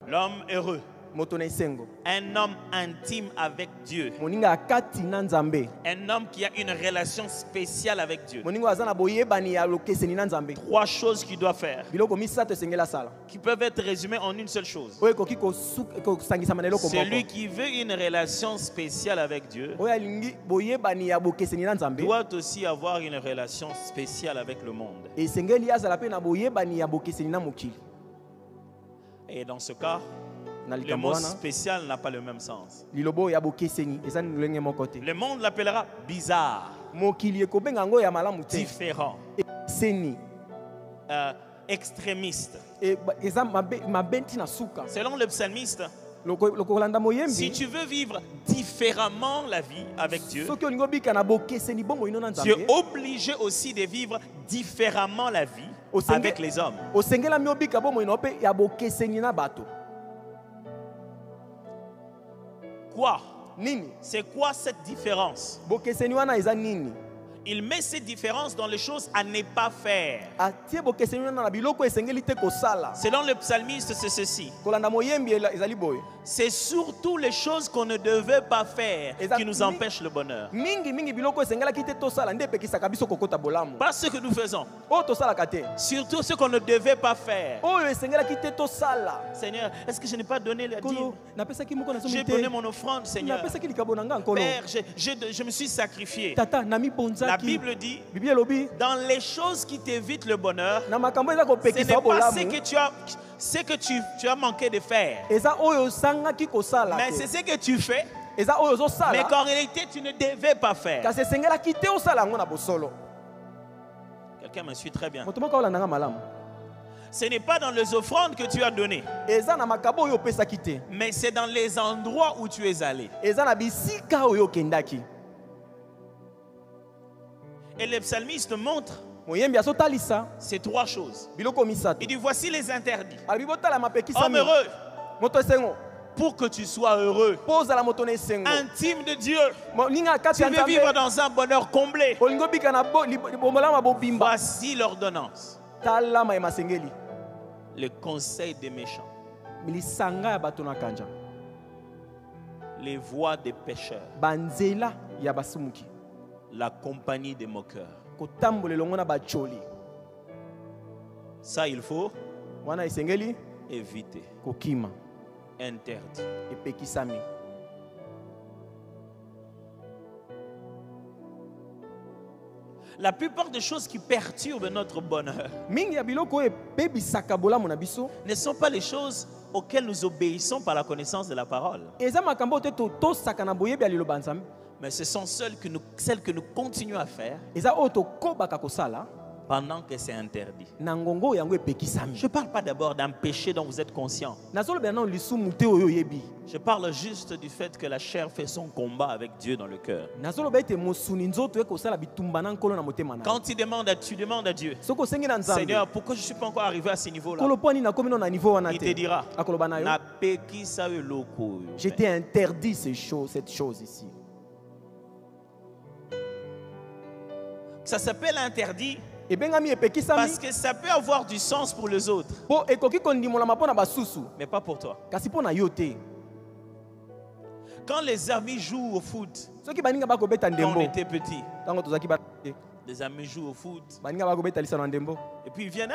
L'homme heureux. Un homme intime avec Dieu. Un homme qui a une relation spéciale avec Dieu. 3 choses qu'il doit faire, qui peuvent être résumées en une seule chose. Celui qui veut une relation spéciale avec Dieu doit aussi avoir une relation spéciale avec le monde. Et dans ce cas, le mot spécial n'a pas le même sens. Le monde l'appellera bizarre, différent, extrémiste. Selon le psalmiste, si tu veux vivre différemment la vie avec Dieu, tu es obligé aussi de vivre différemment la vie avec les hommes. Quoi? C'est quoi cette différence? Il met cette différence dans les choses à ne pas faire. Selon le psalmiste, c'est ceci. C'est surtout les choses qu'on ne devait pas faire qui nous empêchent le bonheur. Pas ce que nous faisons. Surtout ce qu'on ne devait pas faire. Seigneur, est-ce que je n'ai pas donné la dîme? J'ai donné mon offrande, Seigneur. Père, je me suis sacrifié. La Bible dit, dans les choses qui t'évitent le bonheur, ce n'est pas ce que tu as manqué de faire, mais c'est ce que tu fais, mais qu'en réalité tu ne devais pas faire. Quelqu'un me suit très bien. Ce n'est pas dans les offrandes que tu as donné, mais c'est dans les endroits où tu es allé. Et le psalmiste montre ces 3 choses. Il dit, voici les interdits. Homme heureux, pour que tu sois heureux, intime de Dieu, tu veux vivre dans un bonheur comblé. Voici l'ordonnance. Le conseil des méchants, les voies des pécheurs, la compagnie des moqueurs. Ça, il faut éviter. Interdit. La plupart des choses qui perturbent notre bonheur ne sont pas les choses auxquelles nous obéissons par la connaissance de la parole, mais ce sont celles que nous continuons à faire pendant que c'est interdit. Je ne parle pas d'abord d'un péché dont vous êtes conscient. Je parle juste du fait que la chair fait son combat avec Dieu dans le cœur. Quand tu demandes à Dieu, Seigneur, pourquoi je ne suis pas encore arrivé à ce niveau-là? Il te dira, je t'ai interdit cette chose ici. Ça s'appelle interdit parce que ça peut avoir du sens pour les autres, mais pas pour toi. Quand les amis jouent au foot, quand on était petit, les amis jouent au foot, et puis ils viennent,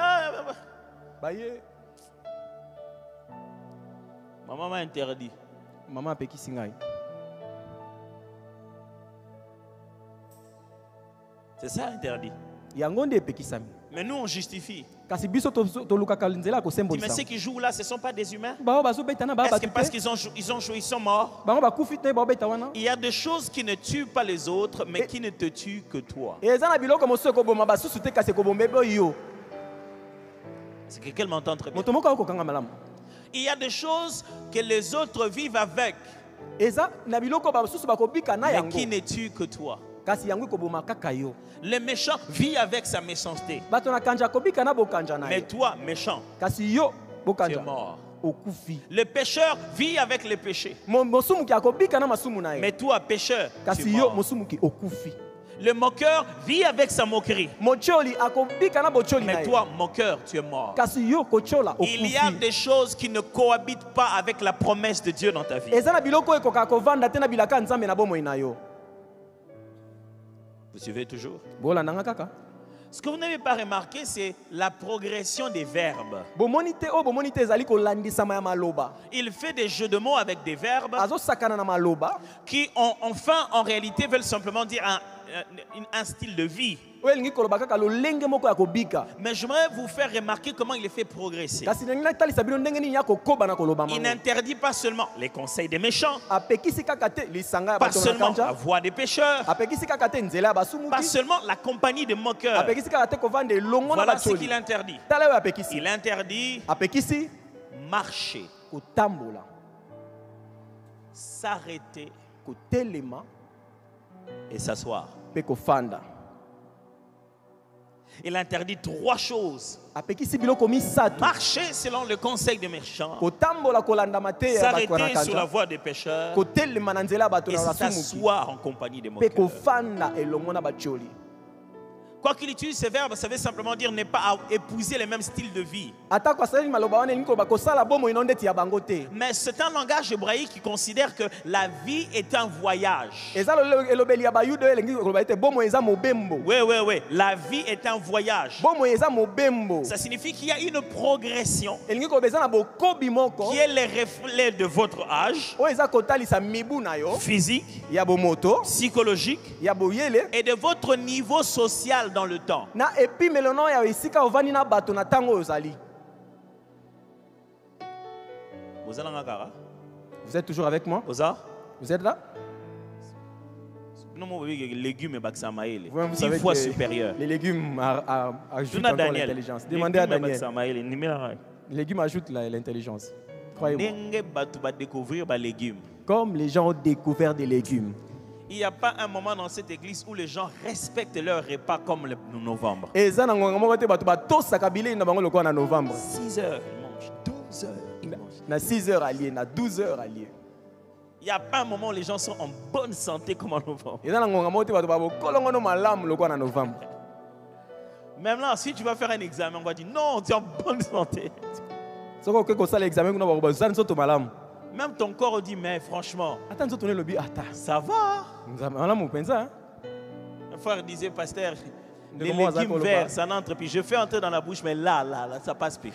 maman m'a interdit. C'est ça interdit. Mais nous on justifie. Mais ceux qui jouent là, ce ne sont pas des humains. Est-ce que parce qu'ils ont joué, ils sont morts? Il y a des choses qui ne tuent pas les autres, mais qui ne te tuent que toi. C'est que quelqu'un m'entend très bien. Il y a des choses que les autres vivent avec, mais qui ne tuent que toi. Le méchant vit avec sa méchanceté, mais toi, méchant, tu es mort. Le pécheur vit avec le péché, mais toi, pécheur, tu es mort. Le moqueur vit avec sa moquerie. Mais toi, moqueur, tu es mort. Il y a des choses qui ne cohabitent pas avec la promesse de Dieu dans ta vie. Vous suivez toujours? Ce que vous n'avez pas remarqué, c'est la progression des verbes. Il fait des jeux de mots avec des verbes qui, enfin, en réalité, veulent simplement dire un style de vie. Mais j'aimerais vous faire remarquer comment il est fait progresser. Il n'interdit pas seulement les conseils des méchants, pas seulement la voix des pécheurs, pas seulement la compagnie des moqueurs. Voilà ce qu'il interdit. Il interdit marcher, s'arrêter et s'asseoir. Il interdit 3 choses. Marcher selon le conseil des méchants, s'arrêter sur la voie des pécheurs et s'asseoir en compagnie des moqueurs. Quoi qu'il utilise ces verbes, ça veut simplement dire ne pas épouser les mêmes styles de vie. Mais c'est un langage hébraïque qui considère que la vie est un voyage. Oui. La vie est un voyage. Ça signifie qu'il y a une progression qui est le reflet de votre âge physique, psychologique et de votre niveau social dans le temps. Vous êtes toujours avec moi? Vous êtes là? Les légumes 10 fois supérieurs. Les légumes ajoutent encore l'intelligence. Demandez à Daniel. Les légumes ajoutent l'intelligence. Comme les gens ont découvert des légumes. Il n'y a pas un moment dans cette église où les gens respectent leur repas comme le novembre. 6 heures, ils mangent. 12 heures, ils mangent. 6 heures alliés, 12 heures alliés. Il n'y a pas un moment où les gens sont en bonne santé comme en novembre. Même là, si tu vas faire un examen, on va dire non, tu es en bonne santé. Même ton corps dit, mais franchement, ça va. Un frère disait, pasteur, les légumes verts, ça n'entre plus. Je fais entrer dans la bouche, mais là, ça passe plus.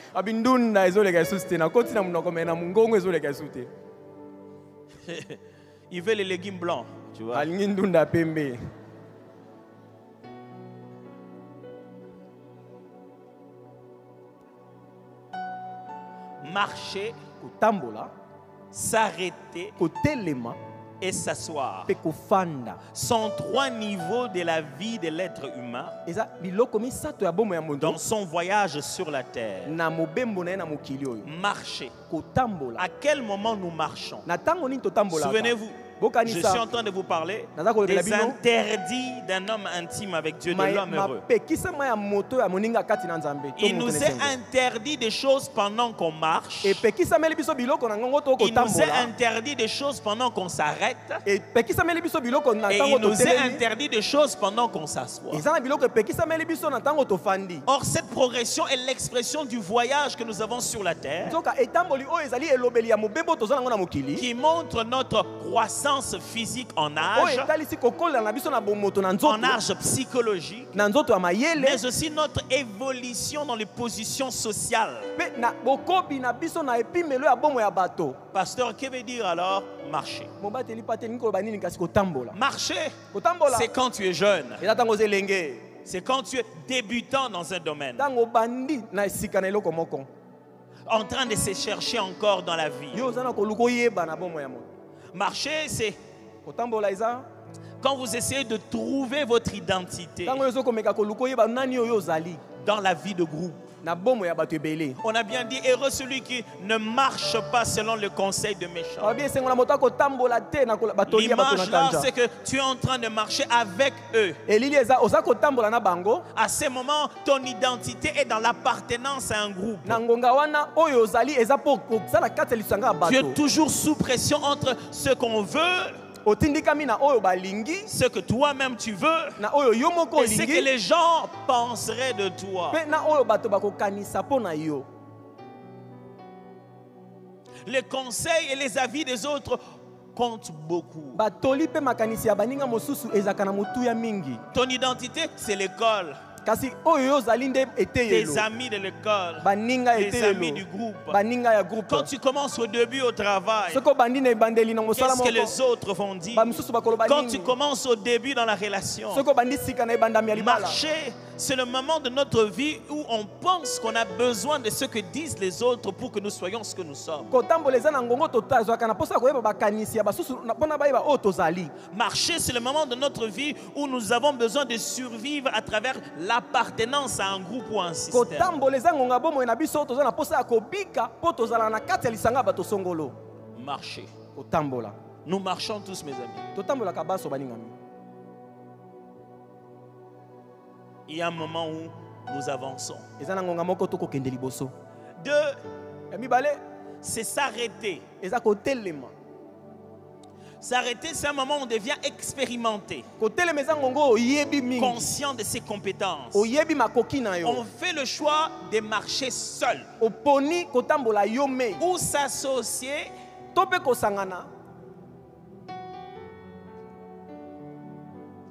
Il veut les légumes blancs, tu vois. Marcher, s'arrêter et s'asseoir sont 3 niveaux de la vie de l'être humain dans son voyage sur la terre. Marcher. À quel moment nous marchons? Souvenez-vous, je suis en train de vous parler des interdits d'un homme intime avec Dieu, de l'homme heureux. Il nous est interdit des choses pendant qu'on marche. Il nous est interdit des choses pendant qu'on s'arrête. Et il nous est interdit des choses pendant qu'on s'assoit. Or, cette progression est l'expression du voyage que nous avons sur la terre, qui montre notre croissance physique en âge, en âge psychologique, mais aussi notre évolution dans les positions sociales. Pasteur, que veut dire alors marcher? Marcher, c'est quand tu es jeune. C'est quand tu es débutant dans un domaine, en train de se chercher encore dans la vie. Marcher, c'est quand vous essayez de trouver votre identité dans la vie de groupe. On a bien dit, heureux celui qui ne marche pas selon le conseil de méchants. L'image là, c'est que tu es en train de marcher avec eux. À ce moment, ton identité est dans l'appartenance à un groupe. Tu es toujours sous pression entre ce qu'on veut ce que toi-même tu veux et ce que les gens penseraient de toi. Les conseils et les avis des autres comptent beaucoup. Ton identité, c'est l'école. Tes amis de l'école, tes amis du groupe. Quand tu commences au début au travail, qu'est-ce que les autres vont dire? Quand tu commences au début dans la relation, marcher, c'est le moment de notre vie où on pense qu'on a besoin de ce que disent les autres pour que nous soyons ce que nous sommes. Marcher, c'est le moment de notre vie où nous avons besoin de survivre à travers l'appartenance à un groupe ou à un système. Marcher. Nous marchons tous, mes amis. Il y a un moment où nous avançons. Deux, c'est s'arrêter. S'arrêter, c'est un moment où on devient expérimenté, conscient de ses compétences. On fait le choix de marcher seul ou s'associer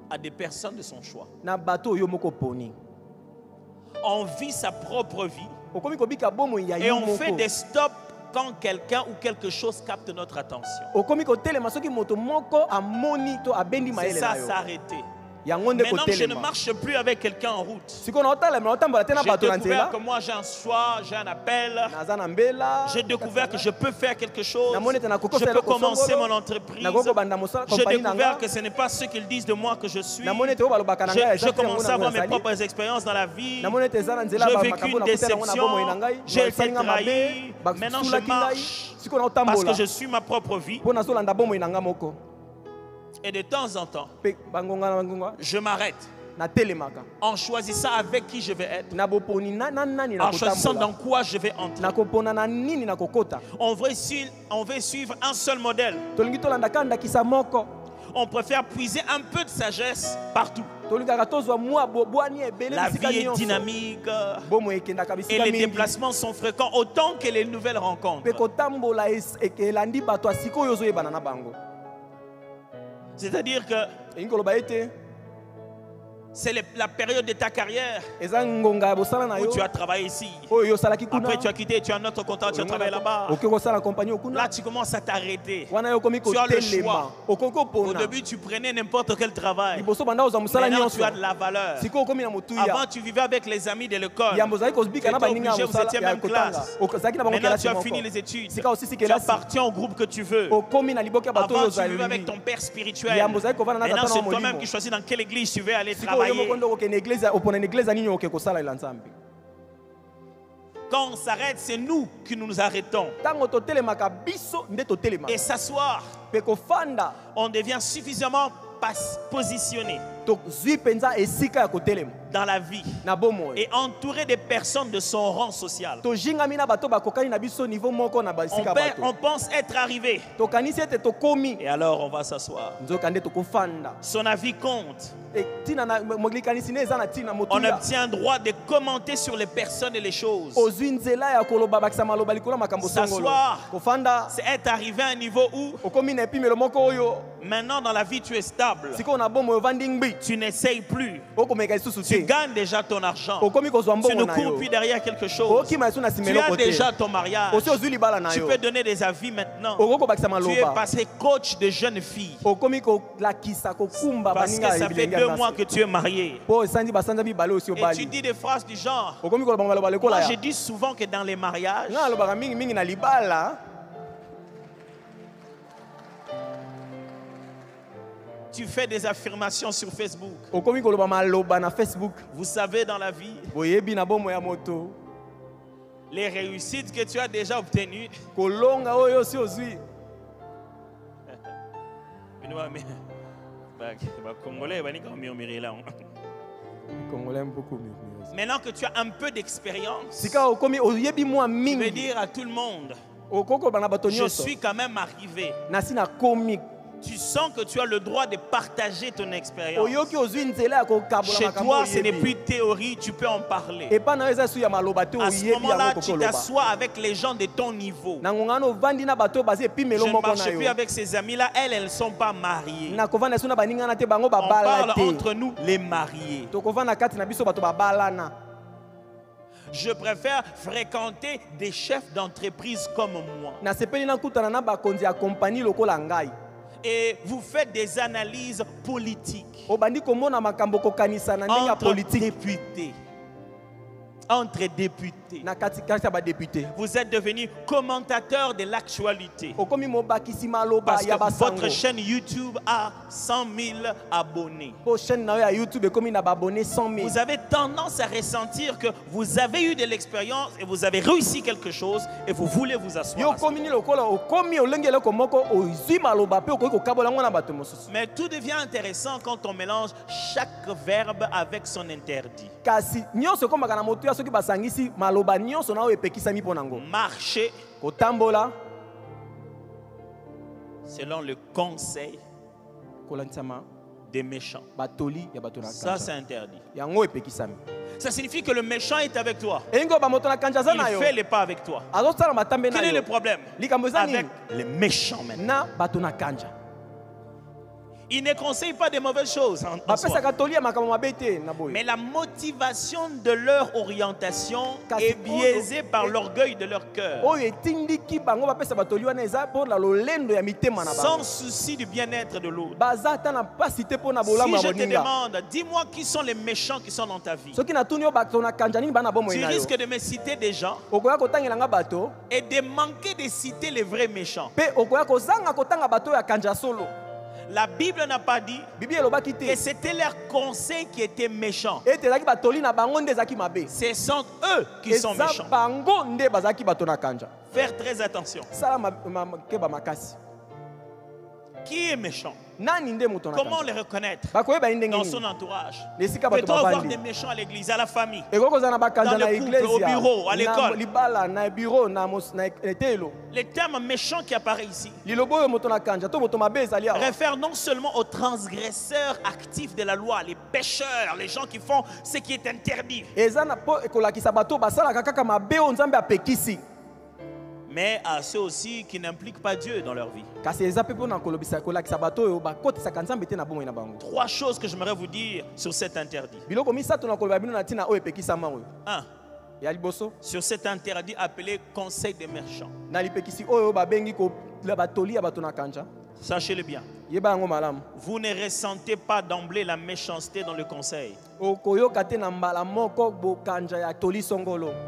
à des personnes de son choix. On vit sa propre vie et on fait des stops quand quelqu'un ou quelque chose capte notre attention. C'est ça, s'arrêter. Maintenant, je ne marche plus avec quelqu'un en route. J'ai découvert que moi j'ai un choix, j'ai un appel. J'ai découvert que je peux faire quelque chose. Je peux commencer mon entreprise. J'ai découvert que ce n'est pas ce qu'ils disent de moi que je suis. J'ai commencé à avoir mes propres expériences dans la vie. J'ai vécu une déception. J'ai été trahi. Maintenant je marche parce que je suis ma propre vie. Et de temps en temps, je m'arrête en choisissant avec qui je vais être, en choisissant dans quoi je vais entrer. On veut suivre un seul modèle. On préfère puiser un peu de sagesse partout. La vie est dynamique et les déplacements sont fréquents autant que les nouvelles rencontres. C'est-à-dire que c'est la période de ta carrière où tu as travaillé ici. Après tu as quitté, tu as un autre contrat, tu as travaillé là-bas. Là tu commences à t'arrêter. Tu as le choix. Au début tu prenais n'importe quel travail. Maintenant tu as de la valeur. Avant tu vivais avec les amis de l'école. Tu étais obligé, vous étiez même classe. Maintenant tu as fini les études. Tu appartiens au groupe que tu veux. Avant tu vivais avec ton père spirituel. Maintenant c'est toi-même qui choisis dans quelle église tu veux aller travailler. Quand on s'arrête, c'est nous qui nous arrêtons. Et s'asseoir, on devient suffisamment positionné dans la vie et entouré des personnes de son rang social. On pense être arrivé et alors on va s'asseoir. Son avis compte. On obtient droit de commenter sur les personnes et les choses. S'asseoir, c'est être arrivé à un niveau où maintenant dans la vie tu es stable. Tu n'essayes plus. Tu gagnes déjà ton argent. Tu ne cours plus derrière quelque chose. Tu as déjà ton mariage. Tu peux donner des avis maintenant. Tu es passé coach de jeunes filles. Parce que ça fait 2 mois que tu es marié. Et tu dis des phrases du genre. Moi je dis souvent que dans les mariages, tu fais des affirmations sur Facebook. Vous savez, dans la vie, les réussites que tu as déjà obtenues, maintenant que tu as un peu d'expérience, tu veux dire à tout le monde, je suis quand même arrivé. Tu sens que tu as le droit de partager ton expérience. Chez toi, ce n'est plus théorie, tu peux en parler. À ce moment-là, tu t'assois avec les gens de ton niveau. Je ne marche plus avec ces amis-là, elles ne sont pas mariées. On parle entre nous, les mariés. Je préfère fréquenter des chefs d'entreprise comme moi. Et vous faites des analyses politiques entre députés. Vous êtes devenu commentateur de l'actualité. Parce que votre chaîne YouTube a 100 000 abonnés. Vous avez tendance à ressentir que vous avez eu de l'expérience et vous avez réussi quelque chose et vous voulez vous asseoir. Mais tout devient intéressant quand on mélange chaque verbe avec son interdit. Marcher selon le conseil des méchants. Ça, c'est interdit. Ça signifie que le méchant est avec toi. Il fait les pas avec toi. Quel est le problème avec les méchants maintenant? Ils ne conseillent pas de mauvaises choses en soi. Mais la motivation de leur orientation est biaisée par l'orgueil de leur cœur. Sans souci du bien-être de l'autre. Si je te demande, dis-moi qui sont les méchants qui sont dans ta vie. Tu risques de me citer des gens et de manquer de citer les vrais méchants. La Bible n'a pas dit que c'était leur conseil qui était méchant. Ce sont eux qui sont méchants. Faire très attention. Qui est méchant? Comment les reconnaître dans son entourage? Peut-on avoir des méchants à l'église, à la famille, dans le couple, au bureau, à l'école? Les termes méchants qui apparaissent ici réfèrent non seulement aux transgresseurs actifs de la loi, les pécheurs, les gens qui font ce qui est interdit, mais à ceux aussi qui n'impliquent pas Dieu dans leur vie. Trois choses que j'aimerais vous dire sur cet interdit. Un, sur cet interdit appelé conseil des méchants. Sachez-le bien. Vous ne ressentez pas d'emblée la méchanceté dans le conseil.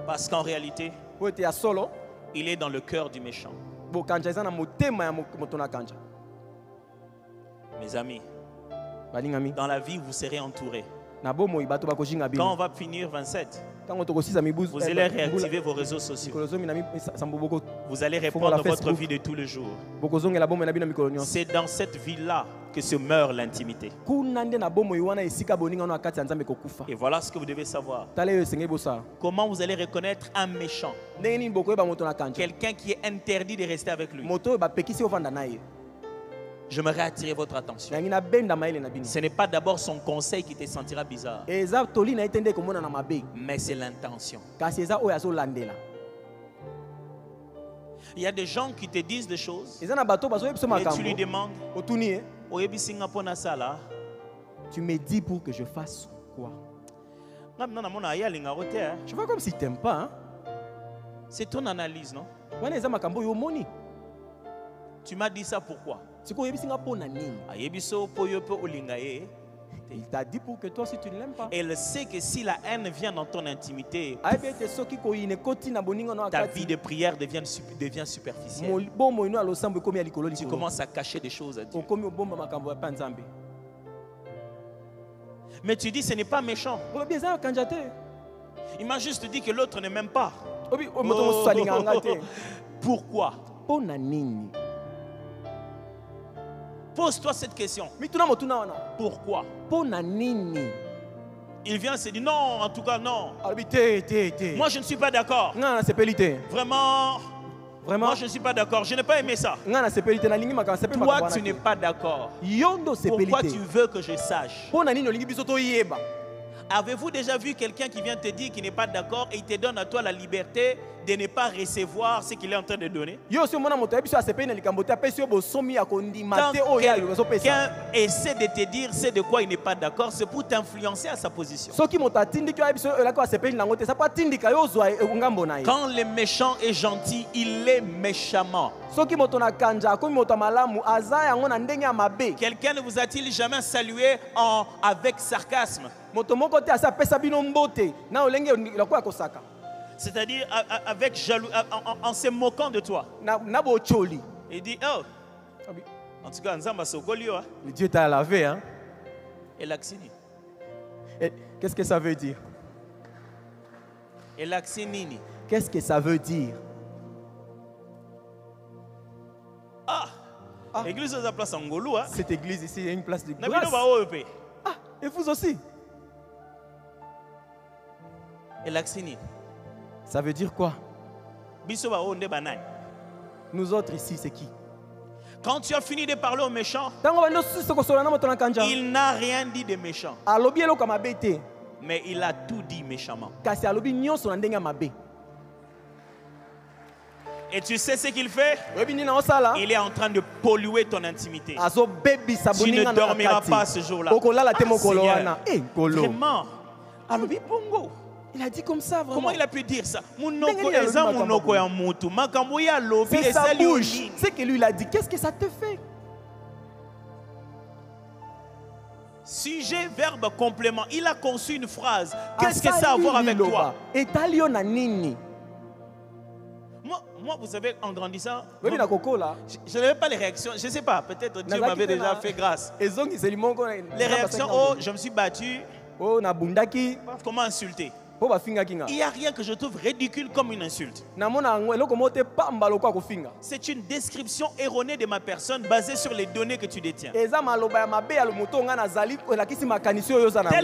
Parce qu'en réalité, il est dans le cœur du méchant. Mes amis, dans la vie, vous serez entourés. Quand on va finir 27, vous allez réactiver vos réseaux sociaux. Vous allez répondre à votre vie de tous les jours. C'est dans cette vie-là que se meurt l'intimité. Et voilà ce que vous devez savoir. Comment vous allez reconnaître un méchant? Quelqu'un qui est interdit de rester avec lui. J'aimerais attirer votre attention. Ce n'est pas d'abord son conseil qui te sentira bizarre, mais c'est l'intention. Il y a des gens qui te disent des choses et tu lui demandes, tu me dis pour que je fasse quoi? Je vois comme si tu n'aimes pas. Hein? C'est ton analyse, non? Tu m'as dit ça pourquoi? Il t'a dit pour que toi, si tu ne l'aimes pas. Elle sait que si la haine vient dans ton intimité, ta vie de prière devient superficielle. Tu commences à cacher des choses à Dieu. Mais tu dis ce n'est pas méchant. Il m'a juste dit que l'autre ne m'aime pas. Pourquoi? Pose-toi cette question. Pourquoi? Il vient et se dit non, en tout cas non. Moi je ne suis pas d'accord. Vraiment, Moi, je ne suis pas d'accord. Je n'ai pas aimé ça. Toi, tu n'es pas d'accord. Pourquoi tu veux que je sache? Avez-vous déjà vu quelqu'un qui vient te dire qu'il n'est pas d'accord et il te donne à toi la liberté de ne pas recevoir ce qu'il est en train de donner? Quand quelqu'un essaie de te dire c'est de quoi il n'est pas d'accord, c'est pour t'influencer à sa position. Quand le méchant est gentil, il est méchamment. Quelqu'un ne vous a-t-il jamais salué avec sarcasme? C'est-à-dire avec jaloux, en se moquant de toi. Il dit, oh, en tout cas, le Dieu t'a lavé, hein? Qu'est-ce que ça veut dire? Qu'est-ce que ça veut dire? L'église de la place Angolo. Cette église ici, il y a une place de grâce. Ah, et vous aussi? Ça veut dire quoi? Nous autres ici, c'est qui? Quand tu as fini de parler aux méchants, il n'a rien dit de méchant. Mais il a tout dit méchamment. Et tu sais ce qu'il fait? Il est en train de polluer ton intimité. Tu ne dormiras pas ce jour-là. Vraiment. Il a dit comme ça, vraiment. Comment il a pu dire ça? C'est sa bouche. C'est que lui, il a dit. Qu'est-ce que ça te fait? Sujet, verbe, complément. Il a conçu une phrase. Qu'est-ce que ça a à voir avec toi? Moi, vous savez, en grandissant, je n'avais pas les réactions. Je ne sais pas, peut-être Dieu m'avait déjà fait grâce. Les réactions, oh, je me suis battu. Comment insulter? Il n'y a rien que je trouve ridicule comme une insulte. C'est une description erronée de ma personne basée sur les données que tu détiens. Tel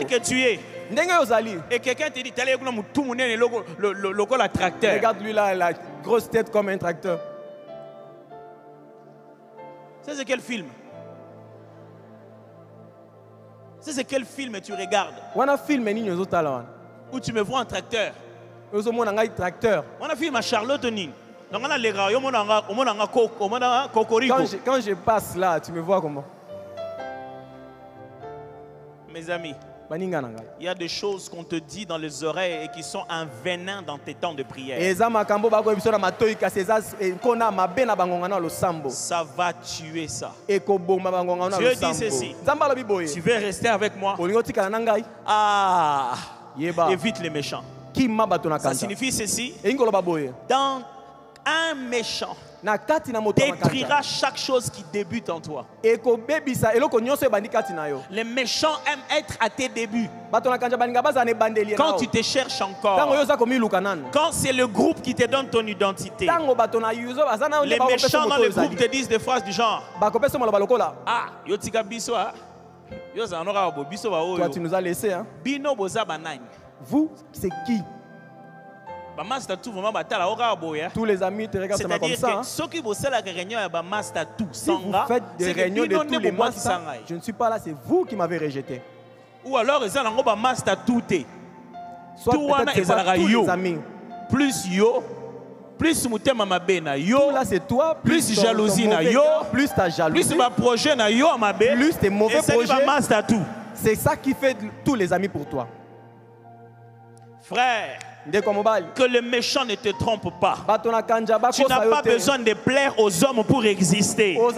que tu es. Et quelqu'un te dit, tracteur. Regarde lui là, la grosse tête comme un tracteur. C'est quel film? C'est quel film tu regardes? Où tu me vois en tracteur. On a film à Charlotte. Quand je passe là, tu me vois comment? Mes amis, il y a des choses qu'on te dit dans les oreilles et qui sont un venin dans tes temps de prière. Ça va tuer ça. Dieu dit ceci. Tu veux rester avec moi? Ah, évite les méchants. Ça signifie ceci. Dans un méchant détruira chaque chose qui débute en toi. Les méchants aiment être à tes débuts. Quand tu te cherches encore, quand c'est le groupe qui te donne ton identité, les méchants dans le groupe te disent des phrases du genre, ah, toi tu nous as laissé, hein? Vous, c'est qui? Tous les amis te regardent comme ça. Hein? Si vous faites des réunions de tous les masters, je ne suis pas là, c'est vous qui m'avez rejeté. Ou alors, soit peut-être c'est pas tous les amis. Plus yo, plus mutema mabena yo, là c'est toi, plus jalousie na yo, plus ta jalousie, plus ma projet na yo mabe, plus tes mauvais projets. C'est ça qui fait tous les amis pour toi. Frère, que le méchant ne te trompe pas. Tu n'as pas besoin de plaire aux hommes pour exister. Les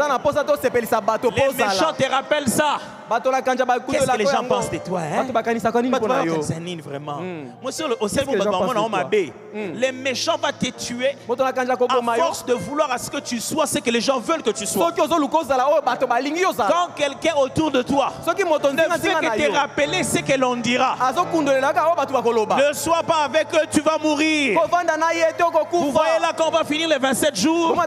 méchants te rappellent ça. Qu'est-ce que les gens pensent de toi, hein? Vraiment. Les méchants vont te tuer à force de vouloir à ce que tu sois ce que les gens veulent que tu sois. Quand quelqu'un autour de toi ne fait que te rappeler ce que l'on dira, ne sois pas avec eux, tu vas mourir. Vous voyez là quand on va finir les 27 jours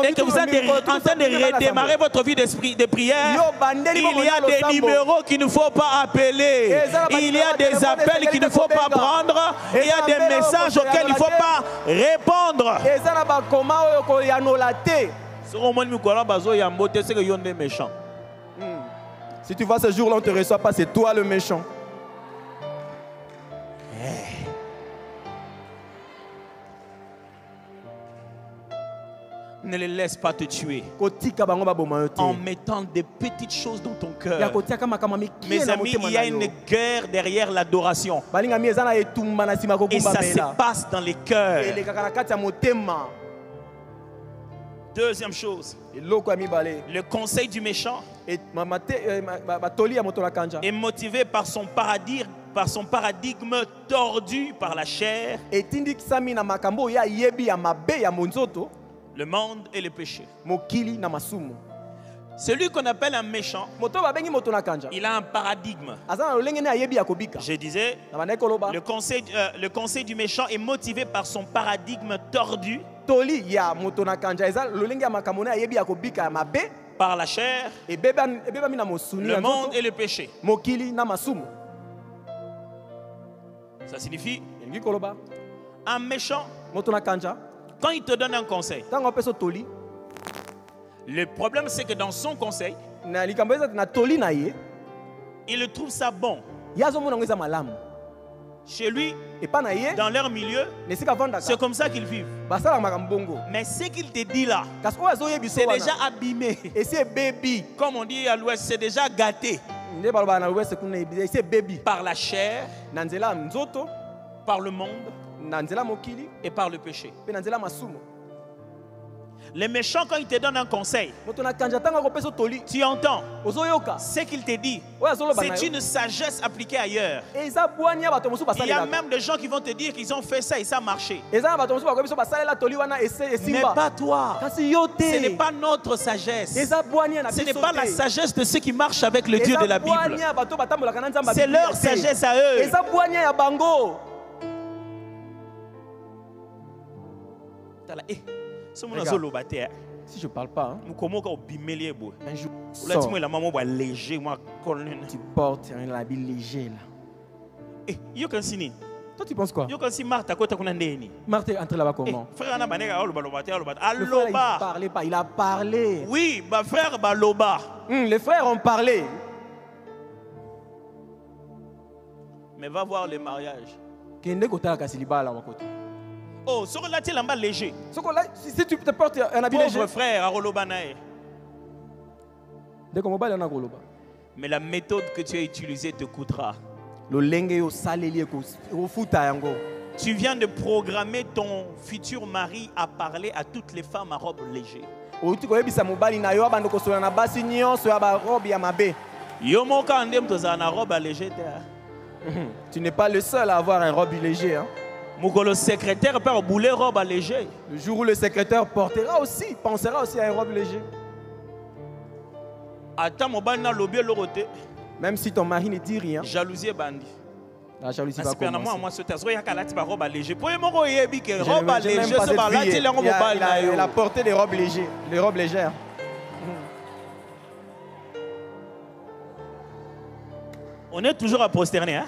et que vous êtes en train de redémarrer votre vie de prière, il y a des des numéros qu'il ne faut pas appeler. Il y a des appels qu'il ne faut pas prendre. Il y a des messages auxquels il ne faut pas répondre. Si tu vois ce jour-là, on ne te reçoit pas, c'est toi le méchant. Ne les laisse pas te tuer en mettant des petites choses dans ton cœur. Mes amis, il y a une guerre derrière l'adoration. Et ça se passe dans les cœurs. Deuxième chose, le conseil du méchant est motivé par son paradigme tordu par la chair, le monde et le péché. Celui qu'on appelle un méchant, il a un paradigme. Je disais, le conseil du méchant est motivé par son paradigme tordu, par la chair, le monde et le péché. Ça signifie, un méchant, quand il te donne un conseil, le problème c'est que dans son conseil, il trouve ça bon. Chez lui, dans leur milieu, c'est comme ça qu'ils vivent. Mais ce qu'il te dit là, c'est déjà abîmé. Comme on dit à l'ouest, c'est déjà gâté. Par la chair, par le monde et par le péché. Les méchants, quand ils te donnent un conseil, tu entends ce qu'il te dit. C'est une sagesse appliquée ailleurs. Il y a même des gens qui vont te dire qu'ils ont fait ça et ça a marché. Mais pas toi. Ce n'est pas notre sagesse. Ce n'est pas la sagesse de ceux qui marchent avec le Dieu de la Bible. C'est leur sagesse à eux. Si je ne parle pas, un jour, tu portes un habit léger là. Toi, tu penses quoi? Marthe est entrée là-bas comment? Le frère, parlait pas, il a parlé. Oui, ma frère Baloba. Les frères ont parlé. Mais va voir le mariage. Oh, ce là tu es léger. Si tu te portes un habit léger. Pauvre frère, à Rolobanae. Mais la méthode que tu as utilisée te coûtera. Tu viens de programmer ton futur mari à parler à toutes les femmes à robe légère. Tu n'es pas le seul à avoir un robe léger. Hein? Le secrétaire peut bouler robe léger. Le jour où le secrétaire pensera aussi à un robe léger. Même si ton mari ne dit rien. Jalousie bandi. La jalousie va commencer. Il a porté des robes légères. On est toujours à prosterner. Hein?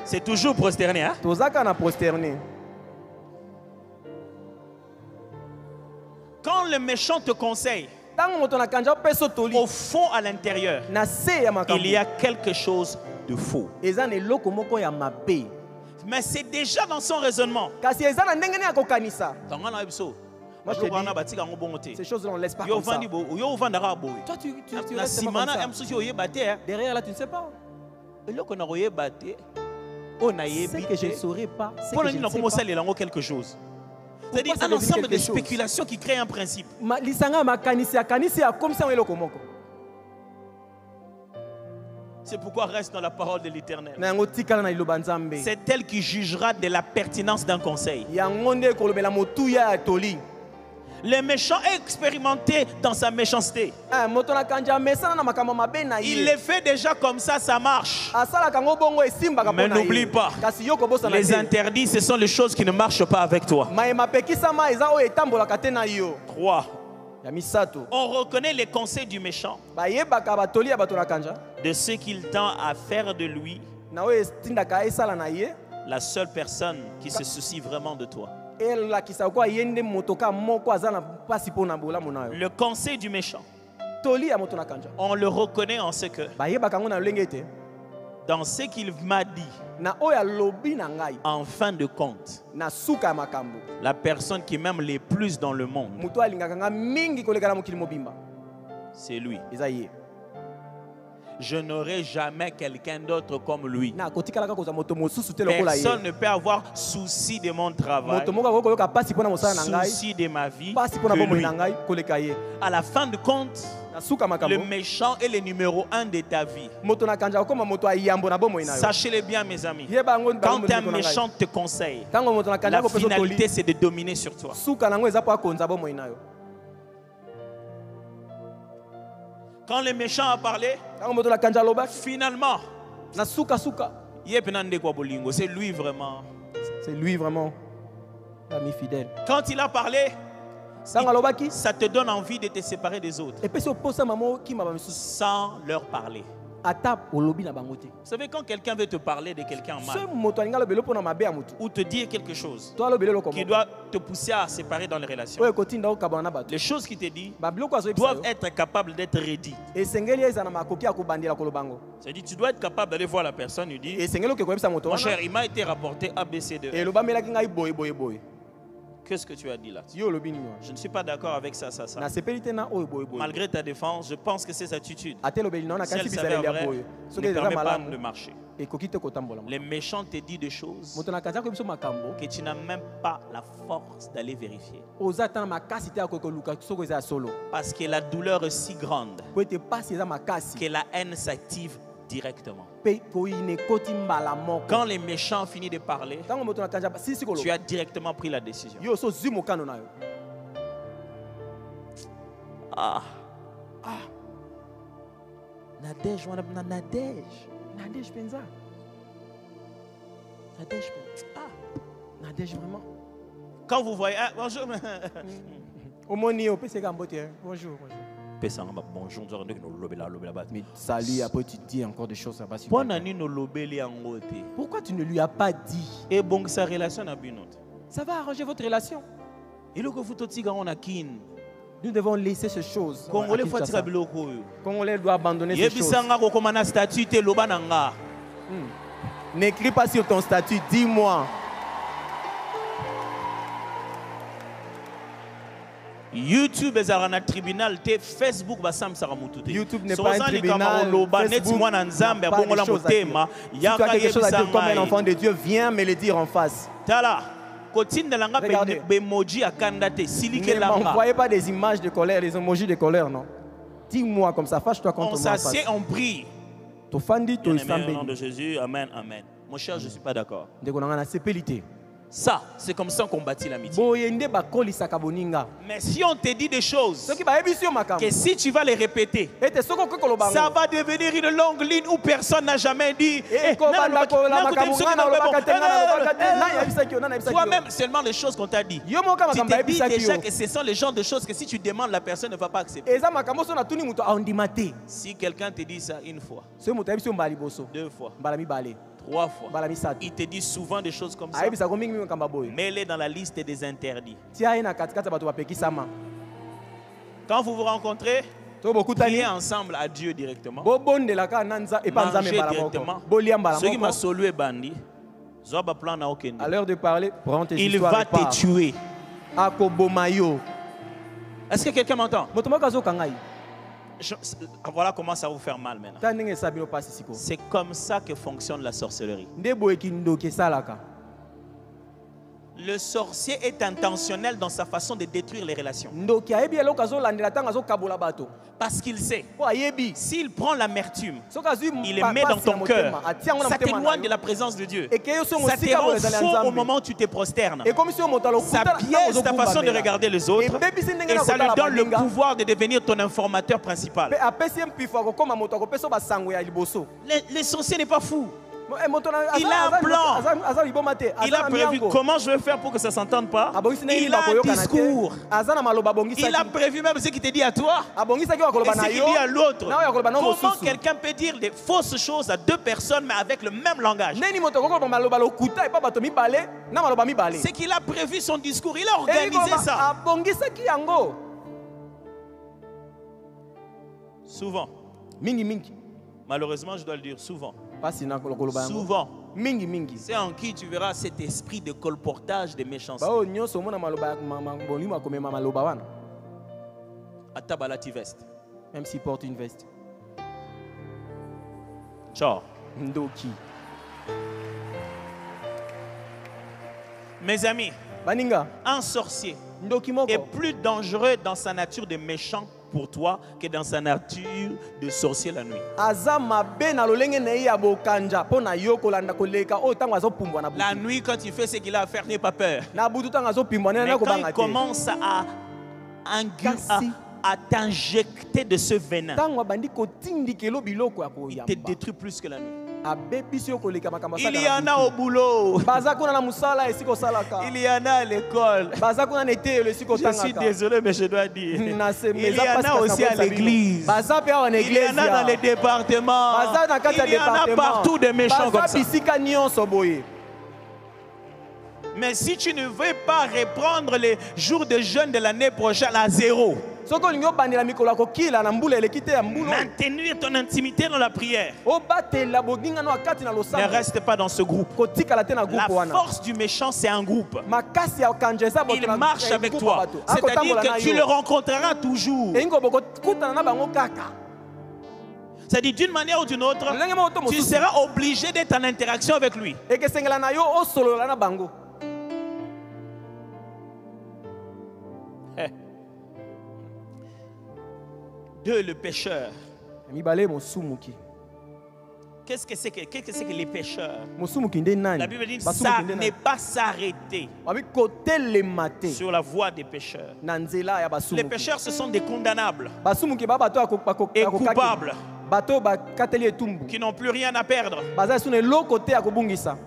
C'est toujours prosterné. Hein? Quand le méchant te conseille, au fond à l'intérieur, il y a quelque chose de faux. Mais c'est déjà dans son raisonnement. Moi, je te dis, ces choses-là, on ne laisse pas comme ça. Toi, tu restes pas comme ça. Derrière là, tu ne sais pas. Ce que je ne saurais pas, c'est que je ne sais pas. quelque chose. C'est-à-dire un ensemble de spéculations qui créent un principe. C'est pourquoi reste dans la parole de l'Éternel. C'est elle qui jugera de la pertinence d'un conseil. Le méchant est expérimenté dans sa méchanceté. Il le fait déjà comme ça marche. Mais n'oublie pas, les interdits, ce sont les choses qui ne marchent pas avec toi. 3. On reconnaît les conseils du méchant, de ce qu'il tend à faire de lui la seule personne qui se soucie vraiment de toi. Le conseil du méchant, on le reconnaît en ce que, dans ce qu'il m'a dit, en fin de compte, la personne qui m'aime le plus dans le monde, c'est lui. Je n'aurai jamais quelqu'un d'autre comme lui. Personne ne peut avoir souci de mon travail, souci de ma vie que lui. À la fin de compte, le méchant est le numéro 1 de ta vie. Sachez-le bien, mes amis. Quand un méchant te conseille, la finalité c'est de dominer sur toi. Quand le méchant a parlé, finalement, c'est lui vraiment. C'est lui vraiment, l'ami fidèle. Quand il a parlé, ça te donne envie de te séparer des autres sans leur parler. Vous savez, quand quelqu'un veut te parler de quelqu'un mal ou te dire quelque chose qui doit te pousser à séparer dans les relations, les choses qu'il te dit doivent être capables d'être ready. C'est-à-dire, tu dois être capable d'aller voir la personne et dire: mon cher, il m'a été rapporté ABCD. Qu'est-ce que tu as dit là? Je ne suis pas d'accord avec ça. Malgré ta défense, je pense que ces attitudes, si elles s'avèrent vraies, ne permettent pas de marcher. Les méchants te disent des choses que tu n'as même pas la force d'aller vérifier. Parce que la douleur est si grande que la haine s'active directement. Quand les méchants finissent de parler, tu as directement pris la décision. Nadège, vraiment. Quand vous voyez, bonjour. Bonjour. Mais salut, après tu dis encore des choses là-bas. Pourquoi tu ne lui as pas dit? Et bon, sa relation a ça va arranger votre relation. Nous devons laisser ces choses. Congolais doit abandonner ces choses. N'écris pas sur ton statut, dis-moi. YouTube est un tribunal, Facebook YouTube n'est pas un tribunal. Facebook pas de choses à dire. Si tu as quelque chose à dire comme un enfant de Dieu, viens me le dire en face. Regardez. Ne m'envoyez pas des images de colère, des emojis de colère, non. Dis-moi comme ça, fâche-toi contre moi. On s'assied, on prie. Au nom de Jésus, amen, amen. Mon cher, je ne suis pas d'accord. Ça, c'est comme ça qu'on bâtit l'amitié. Mais si on te dit des choses que si tu vas les répéter, ça va devenir une longue ligne où personne n'a jamais dit. Toi-même, seulement les choses qu'on t'a dit. Tu te dis déjà que ce sont les genres de choses que si tu demandes, la personne ne va pas accepter. Si quelqu'un te dit ça une fois, 2 fois, 3 fois, il te dit souvent des choses comme ça. Mets-les dans la liste des interdits. Quand vous vous rencontrez, priez ensemble à Dieu directement. Mangez directement. Ceux qui m'ont salué bandi, à l'heure de parler, prends tes il va te tuer. Est-ce que quelqu'un m'entend? Voilà comment ça va vous faire mal maintenant. C'est comme ça que fonctionne la sorcellerie. Le sorcier est intentionnel dans sa façon de détruire les relations. Parce qu'il sait, s'il prend l'amertume, il le met dans ton cœur, ça t'éloigne de la présence de Dieu. Ça te rend faux au moment où tu te prosternes. Ça biaise ta façon de regarder les autres et ça lui donne le pouvoir de devenir ton informateur principal. Le sorcier n'est pas fou. Il a un plan. Il a prévu comment je vais faire pour que ça ne s'entende pas. Il a un discours. Il a prévu même ce qu'il te dit à toi et ce qu'il dit à l'autre. Comment quelqu'un peut dire des fausses choses à deux personnes mais avec le même langage? C'est qu'il a prévu son discours. Il a organisé ça. Souvent. Malheureusement, je dois le dire souvent. Souvent. C'est en qui tu verras cet esprit de colportage de méchanceté. Atabalati veste. Même s'il porte une veste. Ciao. Ndoki. Mes amis, un sorcier est plus dangereux dans sa nature de méchant pour toi que dans sa nature de sorcier la nuit. La nuit, quand il fait ce qu'il a à faire, n'aie pas peur. Mais quand il commence à t'injecter de ce venin, il te détruit plus que la nuit. Il y en a au boulot. Il y en a à l'école. Je suis désolé, mais je dois dire. Il y en a aussi à l'église. Il y en a dans les départements. Il y en a partout des méchants comme ça. Mais si tu ne veux pas reprendre les jours de jeûne de l'année prochaine à zéro, maintenir ton intimité dans la prière, ne reste pas dans ce groupe. La force du méchant, c'est un groupe. Il marche avec toi. C'est-à-dire que tu le rencontreras toujours. C'est-à-dire d'une manière ou d'une autre, tu seras obligé d'être en interaction avec lui. Deux, le pécheur. Qu'est-ce que c'est que les pécheurs? La Bible dit ça n'est pas s'arrêter sur la voie des pécheurs. Les pécheurs, ce sont des condamnables et coupables qui n'ont plus rien à perdre.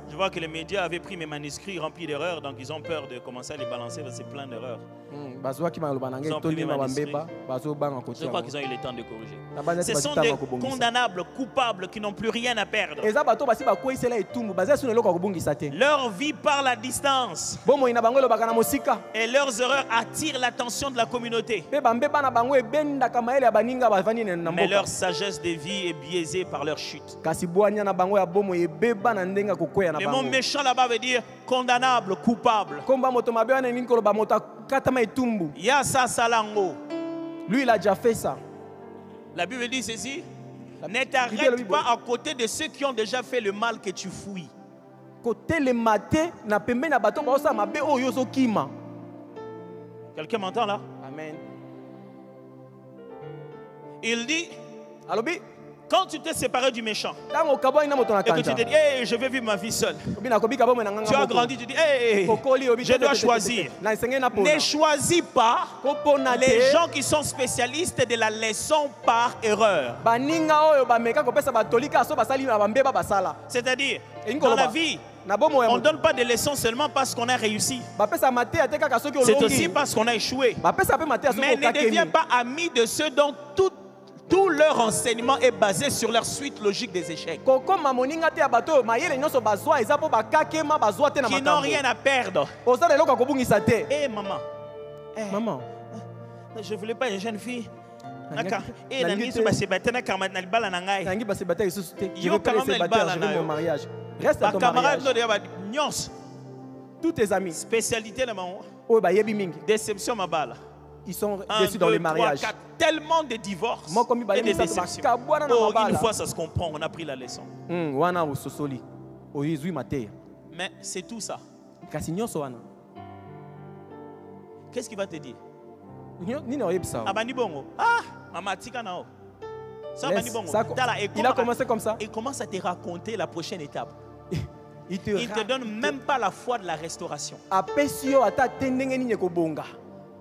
Je vois que les médias avaient pris mes manuscrits remplis d'erreurs, donc ils ont peur de commencer à les balancer parce que c'est plein d'erreurs. Ils ont pris mes manuscrits. Je crois qu'ils ont eu le temps de corriger. Ce sont des condamnables, coupables qui n'ont plus rien à perdre. Leur vie parle à distance et leurs erreurs attirent l'attention de la communauté. Mais leur sagesse de vie est biaisée par leur chute. Le mot méchant là-bas veut dire condamnable, coupable. Yasa Salango. Lui, il a déjà fait ça. La Bible dit ceci: ne t'arrête pas à côté de ceux qui ont déjà fait le mal que tu fouilles. Quelqu'un m'entend là? Amen. Il dit, quand tu t'es séparé du méchant et que tu te dis, hey, je vais vivre ma vie seul, tu as grandi, tu dis, hey, je dois choisir. Ne choisis pas les gens qui sont spécialistes de la leçon par erreur. C'est-à-dire, dans la vie, on ne donne pas de leçons seulement parce qu'on a réussi. C'est aussi parce qu'on a échoué. Mais ne deviens pas ami de ceux dont tout leur enseignement est basé sur leur suite logique des échecs. Qui n'ont rien à perdre. Eh maman. Maman. Je ne voulais pas une jeune fille. Je veux pas les célibataires, je veux mon mariage. Reste à ton mariage. Tous tes amis. Spécialité de maman. Déception ma balle. Ils sont déçus dans les mariages. Tellement de divorces et de déceptions. Une fois ça se comprend, on a pris la leçon. Mais c'est tout ça. Qu'est-ce qu'il va te dire? Ah, maman tika nao. Il a commencé comme ça. Il commence à te raconter la prochaine étape. Il ne te donne même pas la foi de la restauration.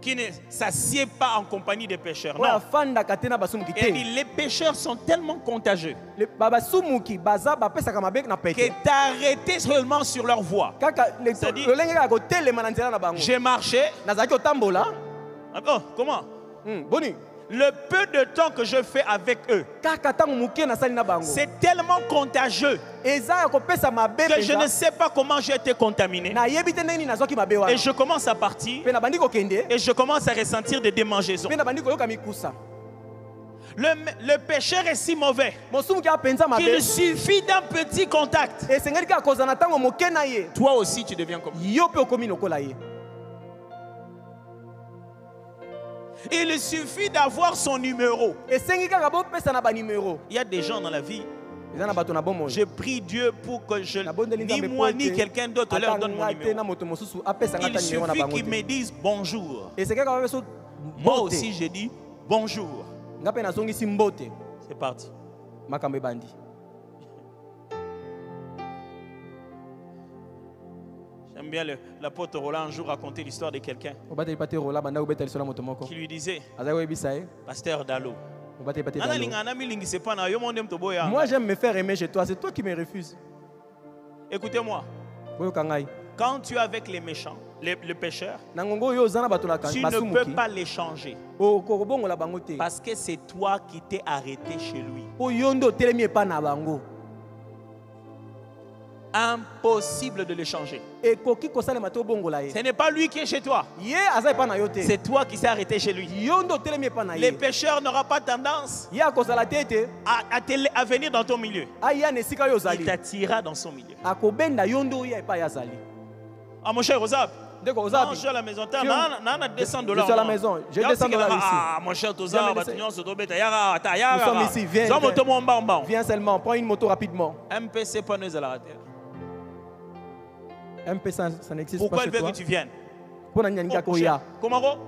qui ne s'assied pas en compagnie des pécheurs. Non. Et dit, les pécheurs sont tellement contagieux que tu as arrêté seulement sur leur voie. C'est-à-dire, j'ai marché. Oh, comment? Le peu de temps que je fais avec eux, c'est tellement contagieux que je ne sais pas comment j'ai été contaminé. Et je commence à partir et je commence à ressentir des démangeaisons. Le pécheur est si mauvais qu'il suffit d'un petit contact. Toi aussi tu deviens comme lui. Il suffit d'avoir son numéro. Il y a des gens dans la vie. Je prie Dieu pour que ni moi ni quelqu'un d'autre leur donne mon numéro. Il suffit qu'ils me disent bonjour. Moi aussi je dis bonjour. C'est parti. J'aime bien l'apôtre Roland un jour raconter l'histoire de quelqu'un qui lui disait, Pasteur Dalo, moi j'aime me faire aimer chez toi, c'est toi qui me refuses. Écoutez-moi, quand tu es avec les méchants, les pécheurs, tu ne peux pas les changer. Parce que c'est toi qui t'es arrêté chez lui. Impossible de le changer. Ce n'est pas lui qui est chez toi. C'est toi qui s'est arrêté chez lui. Les pécheurs n'auront pas tendance à venir dans ton milieu. Il t'attirera dans son milieu. Ah mon cher Ozab, non, je suis à la maison. Je suis à la maison. J'ai $200 ici. Ah mon cher Ozab, nous sommes ici. Viens seulement, prends une moto rapidement. MPC pas nous à la terre. MP, ça n'existe pas. Pourquoi elle veut que tu viennes? Comment?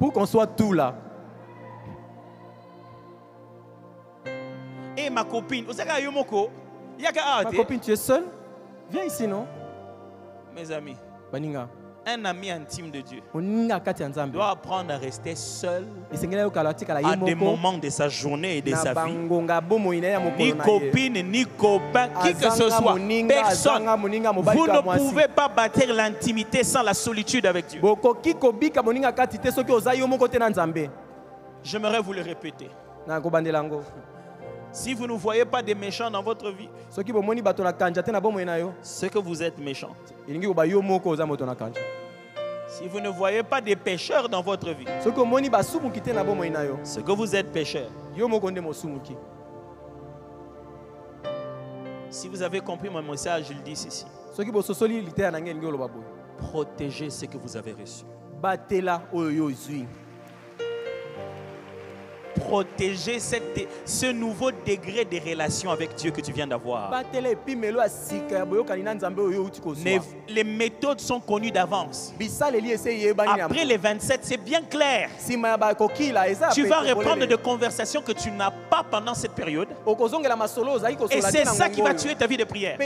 Pour qu'on soit tout là. Et ma copine, ma copine, tu es seule? Viens ici, non? Mes amis, un ami intime de Dieu doit apprendre à rester seul à des moments de sa journée et de sa vie. Ni copine, ni copain, qui que ce soit, personne. Vous ne pouvez pas bâtir l'intimité sans la solitude avec Dieu. J'aimerais vous le répéter. Si vous ne voyez pas des méchants dans votre vie, c'est que vous êtes méchant. Si vous ne voyez pas des pécheurs dans votre vie, c'est que vous êtes pécheur. Si vous avez compris mon message, je le dis ceci. Protégez ce que vous avez reçu. Protéger ce nouveau degré de relation avec Dieu que tu viens d'avoir. Les méthodes sont connues d'avance. Après les 27, c'est bien clair. Tu vas reprendre des conversations que tu n'as pas pendant cette période. Et c'est ça qui va tuer ta vie de prière.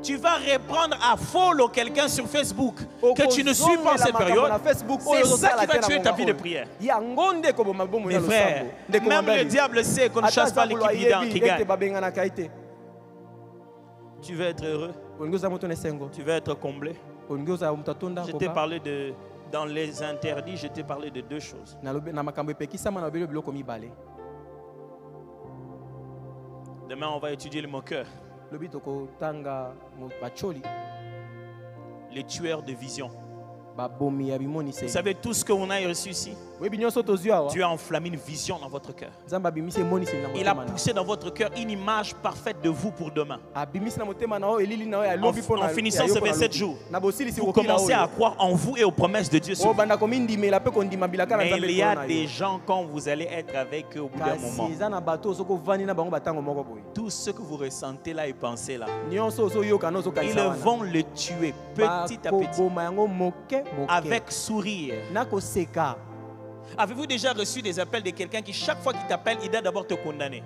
Tu vas reprendre à follow quelqu'un sur Facebook que tu ne suis pas en cette période. C'est ça qui va tuer ta vie de prière. Mes frères, même le diable sait qu'on ne chasse pas l'équipe qui gagne. Tu veux être heureux? Tu veux être comblé? Je t'ai parlé de... Dans les interdits, je t'ai parlé de deux choses. Demain, on va étudier le moqueur. Les tueurs de vision. Vous savez tout ce qu'on a reçu ici. Dieu a enflammé une vision dans votre cœur. Il a poussé dans votre cœur une image parfaite de vous pour demain. En finissant ce 27 jours, vous commencez à croire en vous et aux promesses de Dieu sur vous. Mais il y a des gens, quand vous allez être avec eux au bout d'un moment, tout ce que vous ressentez là et pensez là, ils vont le tuer petit à petit avec sourire. Avez-vous déjà reçu des appels de quelqu'un qui, chaque fois qu'il t'appelle, il doit d'abord te condamner?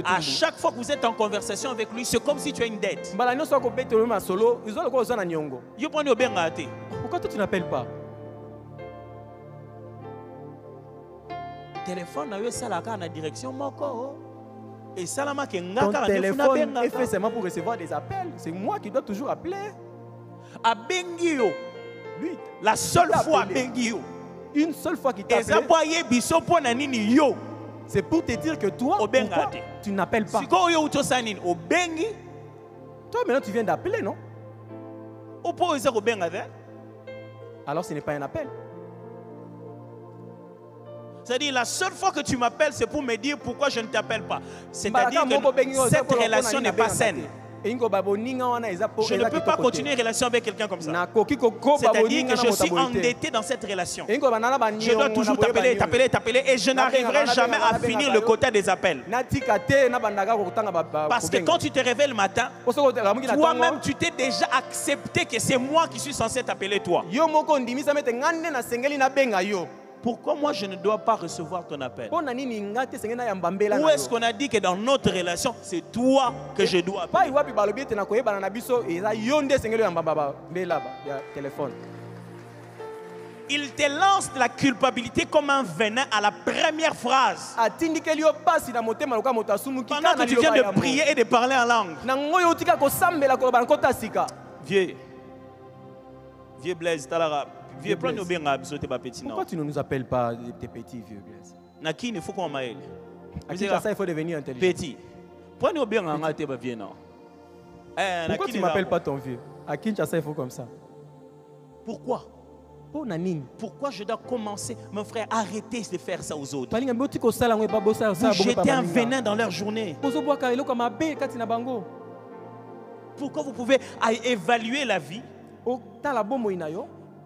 À chaque fois que vous êtes en conversation avec lui, c'est comme si tu as une dette. Pourquoi toi tu n'appelles pas? Téléphone ça la dans la direction moko. Et ça la ton téléphone est fait seulement pour recevoir des appels. C'est moi qui dois toujours appeler. À Bengio. Lui, la seule fois à Bengio. Une seule fois qu'il t'a appelé. C'est pour te dire que toi, pourquoi tu n'appelles pas? Toi maintenant tu viens d'appeler, non? Alors ce n'est pas un appel. C'est-à-dire la seule fois que tu m'appelles, c'est pour me dire pourquoi je ne t'appelle pas. C'est-à-dire que cette relation n'est pas saine. Je ne peux pas continuer une relation avec quelqu'un comme ça. C'est-à-dire que je suis endetté dans cette relation. Je dois toujours t'appeler, t'appeler, t'appeler et je n'arriverai jamais à finir le quota des appels. Parce que quand tu te réveilles le matin, toi-même tu t'es déjà accepté que c'est moi qui suis censé t'appeler toi. Pourquoi moi je ne dois pas recevoir ton appel? Où est-ce qu'on a dit que dans notre relation, c'est toi que je dois appeler? Il te lance la culpabilité comme un venin à la première phrase. Pendant que tu viens de prier et de parler en langue. Vieux Blaise, Talara. Pourquoi tu ne nous appelles pas tes petits vieux, Blaise? À qui il faut qu'on m'aille? À qui ça il faut devenir intelligent? Petit. Pourquoi tu ne m'appelles pas ton vieux? À qui ça il faut comme ça? Pourquoi? Pourquoi je dois commencer, mon frère, arrêter de faire ça aux autres? Vous jetez un venin dans leur journée. Pourquoi vous pouvez évaluer la vie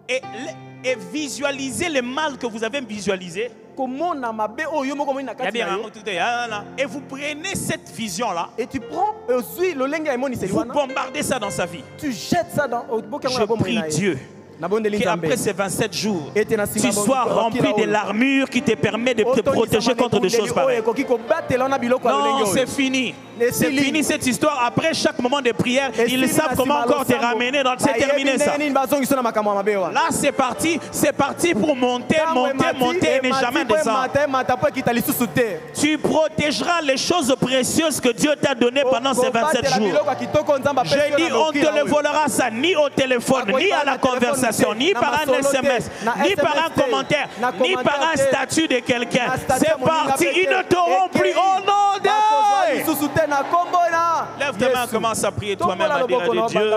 et visualiser le mal que vous avez visualisé? Et vous prenez cette vision-là et tu prends vous bombardez ça dans sa vie. Tu jettes ça dans Je prie Dieu qu'après ces 27 jours, tu sois rempli de l'armure qui te permet de te protéger contre des choses pareilles. Non, c'est fini. C'est fini cette histoire. Après chaque moment de prière, ils savent comment encore te ramener. C'est terminé ça. Là, c'est parti pour monter et ne jamais descendre. Tu protégeras les choses précieuses que Dieu t'a données pendant ces 27 jours. J'ai dit, on ne te le volera ça ni au téléphone, ni à la conversation, ni par un SMS, ni par un commentaire, ni par un statut de quelqu'un. C'est parti, ils ne t'auront plus au nom de Lève ta main, commence à prier toi-même à dire à Dieu,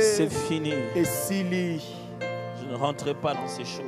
c'est fini. Je ne rentrerai pas dans ces choses.